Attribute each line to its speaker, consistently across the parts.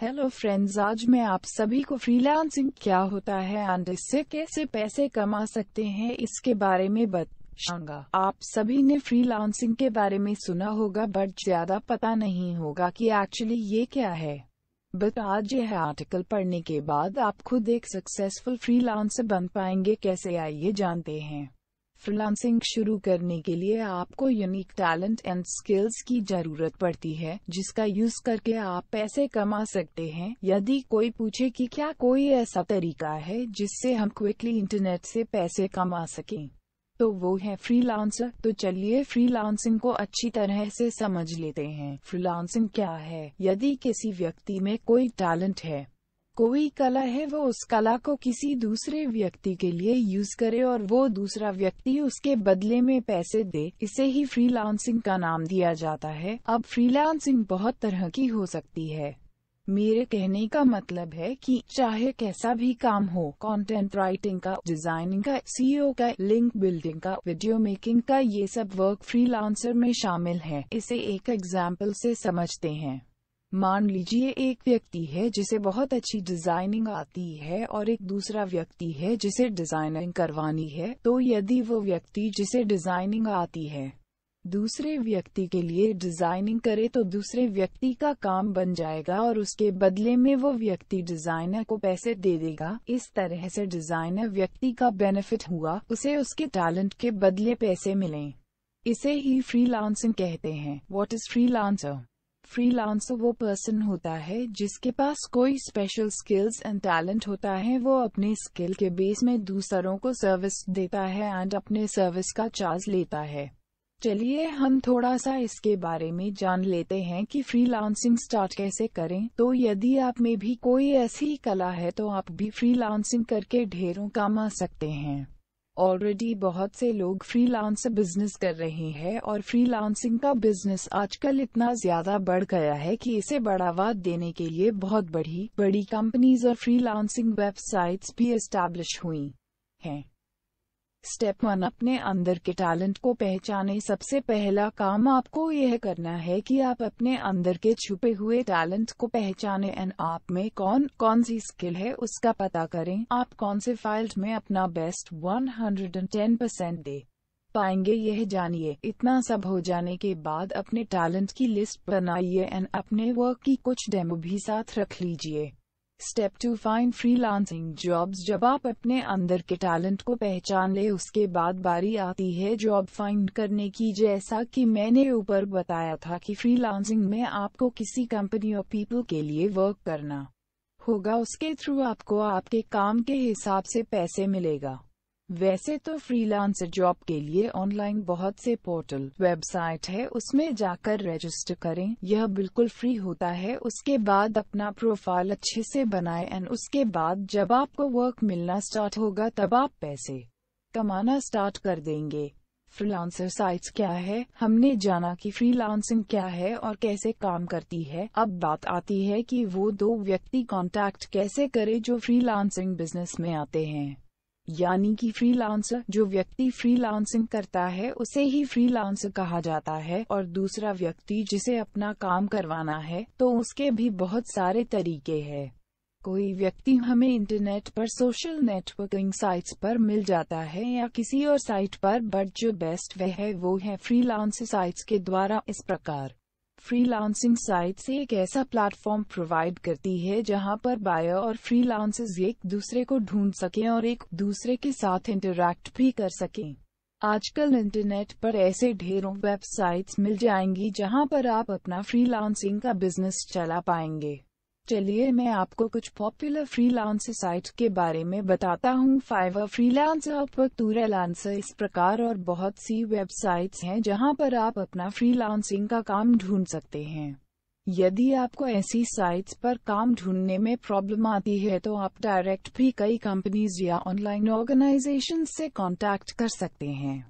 Speaker 1: Hello friends, आज मैं आप सभी को फ्रीलांसिंग क्या होता है एंड इससे कैसे पैसे कमा सकते हैं इसके बारे में बताऊंगा। आप सभी ने फ्रीलांसिंग के बारे में सुना होगा बट ज्यादा पता नहीं होगा कि एक्चुअली ये क्या है। बट आज यह आर्टिकल पढ़ने के बाद आप खुद एक सक्सेसफुल फ्रीलांसर बन पाएंगे। कैसे, आइए जानते हैं। फ्रीलांसिंग शुरू करने के लिए आपको यूनिक टैलेंट एंड स्किल्स की जरूरत पड़ती है जिसका यूज करके आप पैसे कमा सकते हैं। यदि कोई पूछे कि क्या कोई ऐसा तरीका है जिससे हम क्विकली इंटरनेट से पैसे कमा सकें, तो वो है फ्रीलांसर। तो चलिए फ्रीलांसिंग को अच्छी तरह से समझ लेते हैं। फ्रीलांसिंग क्या है? यदि किसी व्यक्ति में कोई टैलेंट है, कोई कला है, वो उस कला को किसी दूसरे व्यक्ति के लिए यूज करे और वो दूसरा व्यक्ति उसके बदले में पैसे दे, इसे ही फ्रीलांसिंग का नाम दिया जाता है। अब फ्रीलांसिंग बहुत तरह की हो सकती है। मेरे कहने का मतलब है कि चाहे कैसा भी काम हो, कंटेंट राइटिंग का, डिजाइनिंग का, सीईओ का, लिंक बिल्डिंग का, वीडियो मेकिंग का, ये सब वर्क फ्रीलांसर में शामिल है। इसे एक एग्जाम्पल से समझते हैं। मान लीजिए एक व्यक्ति है जिसे बहुत अच्छी डिजाइनिंग आती है और एक दूसरा व्यक्ति है जिसे डिजाइनिंग करवानी है। तो यदि वो व्यक्ति जिसे डिजाइनिंग आती है दूसरे व्यक्ति के लिए डिजाइनिंग करे तो दूसरे व्यक्ति का काम बन जाएगा और उसके बदले में वो व्यक्ति डिजाइनर को पैसे दे देगा। इस तरह से डिजाइनर व्यक्ति का बेनिफिट हुआ, उसे उसके टैलेंट के बदले पैसे मिले। इसे ही फ्रीलांसिंग कहते हैं। What is freelancer? फ्रीलांसर वो पर्सन होता है जिसके पास कोई स्पेशल स्किल्स एंड टैलेंट होता है। वो अपने स्किल के बेस में दूसरों को सर्विस देता है एंड अपने सर्विस का चार्ज लेता है। चलिए हम थोड़ा सा इसके बारे में जान लेते हैं कि फ्रीलांसिंग स्टार्ट कैसे करें। तो यदि आप में भी कोई ऐसी कला है तो आप भी फ्रीलांसिंग करके ढेरों कमा सकते हैं। ऑलरेडी बहुत से लोग फ्रीलांसर बिजनेस कर रहे हैं और फ्रीलांसिंग का बिजनेस आजकल इतना ज्यादा बढ़ गया है कि इसे बढ़ावा देने के लिए बहुत बड़ी कंपनीज और फ्रीलांसिंग वेबसाइट्स भी एस्टैब्लिश हुई हैं। स्टेप 1, अपने अंदर के टैलेंट को पहचाने। सबसे पहला काम आपको यह करना है कि आप अपने अंदर के छुपे हुए टैलेंट को पहचाने एंड आप में कौन सी स्किल है उसका पता करें। आप कौन से फील्ड में अपना बेस्ट 110% दे पाएंगे, यह जानिए। इतना सब हो जाने के बाद अपने टैलेंट की लिस्ट बनाइए एंड अपने वर्क की कुछ डेमो भी साथ रख लीजिए। Step 2, find freelancing jobs. जब आप अपने अंदर के टैलेंट को पहचान ले उसके बाद बारी आती है जॉब फाइंड करने की। जैसा कि मैंने ऊपर बताया था कि फ्रीलांसिंग में आपको किसी कंपनी और पीपल के लिए वर्क करना होगा, उसके थ्रू आपको आपके काम के हिसाब से पैसे मिलेगा। वैसे तो फ्रीलांसर जॉब के लिए ऑनलाइन बहुत से पोर्टल वेबसाइट है, उसमें जाकर रजिस्टर करें। यह बिल्कुल फ्री होता है। उसके बाद अपना प्रोफाइल अच्छे से बनाएं एंड उसके बाद जब आपको वर्क मिलना स्टार्ट होगा तब आप पैसे कमाना स्टार्ट कर देंगे। फ्रीलांसर साइट्स क्या है? हमने जाना कि फ्रीलांसिंग क्या है और कैसे काम करती है। अब बात आती है कि वो दो व्यक्ति कांटेक्ट कैसे करें जो फ्रीलांसिंग बिजनेस में आते हैं। यानी कि फ्रीलांसर, जो व्यक्ति फ्रीलांसिंग करता है उसे ही फ्रीलांसर कहा जाता है, और दूसरा व्यक्ति जिसे अपना काम करवाना है तो उसके भी बहुत सारे तरीके हैं। कोई व्यक्ति हमें इंटरनेट पर सोशल नेटवर्किंग साइट्स पर मिल जाता है या किसी और साइट पर, बट जो बेस्ट वो है फ्रीलांसर साइट्स के द्वारा। इस प्रकार फ्रीलांसिंग साइट्स एक ऐसा प्लेटफॉर्म प्रोवाइड करती है जहां पर बायर और फ्रीलांसर्स एक दूसरे को ढूंढ सकें और एक दूसरे के साथ इंटरैक्ट भी कर सकें। आजकल इंटरनेट पर ऐसे ढेरों वेबसाइट्स मिल जाएंगी जहां पर आप अपना फ्रीलांसिंग का बिजनेस चला पाएंगे। चलिए मैं आपको कुछ पॉपुलर फ्रीलांसर साइट के बारे में बताता हूँ। फाइवर, फ्रीलांसर, अपवर्क, टूरेलांसर, इस प्रकार और बहुत सी वेबसाइट्स हैं जहां पर आप अपना फ्रीलांसिंग का काम ढूंढ सकते हैं। यदि आपको ऐसी साइट्स पर काम ढूंढने में प्रॉब्लम आती है तो आप डायरेक्ट भी कई कंपनीज या ऑनलाइन ऑर्गेनाइजेशन से कांटेक्ट कर सकते हैं।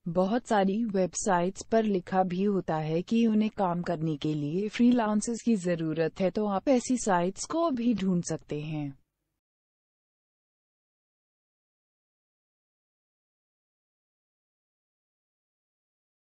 Speaker 1: बहुत सारी वेबसाइट्स पर लिखा भी होता है कि उन्हें काम करने के लिए फ्रीलांसर्स की जरूरत है, तो आप ऐसी साइट्स को भी ढूंढ सकते हैं।